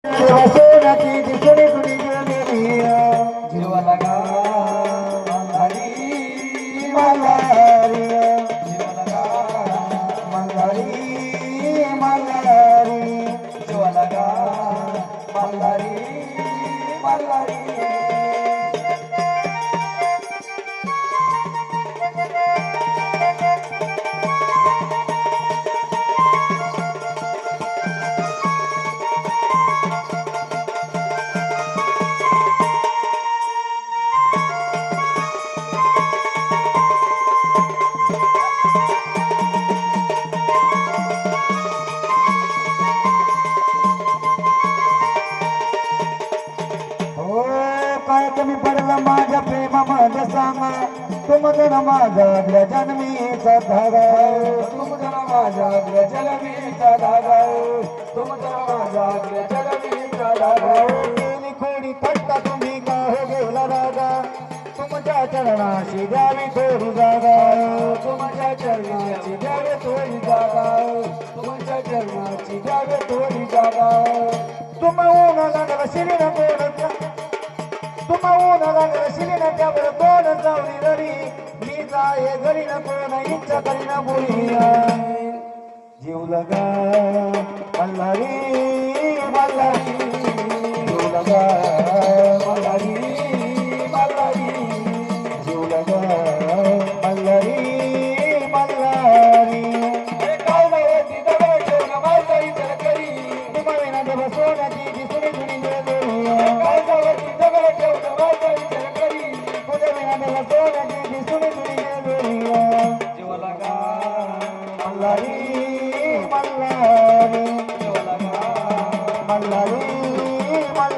सोनाची दिसणी तुझी गेलेली जीवाला गा मल्हारी मल्हारी जीवाला गा मल्हारी मल्हारी जीवाला गा मल्हारी मल्हारी काय कमी पडलं माझ्या प्रेमामध्ये सांगा तुम जण माझा जन्मीचा धागा तुम जण माझा जन्मीचा धागा तुम जण माझा जन्मीचा धागा खोडी थट्टा तुम्ही का हो गेला रागा तुमच्या चरणाशी द्यावी थोडी जागा तुमच्या चरणाची द्यावी थोडी जागा तुमच्या चरणाची द्यावी थोडी जागा तुम ऊन लागला शिरीन कोणचा तुम ऊन लागला शिरीन त्यावर कोण जाऊनी घरी मी जाये घरी न कोण इच्छा करी न बोली जीव लगा मल्हारी मल्हारी जीव लगा मल्हारी मल्हारी जीव लगा मल्हारी मल्हारी काय नव्हती दगड ठेवून माझा इतर करी तुम्हाला ना देव सोन्याची दिसणी जुनी गेलेली काय नव्हती दगड ठेवून माझा इतर करी तुझ्या देव सोन्याची दिसणी जुनी गेलेली जीव लगा मल्हारी मल्हारी जीव लगा मल्हारी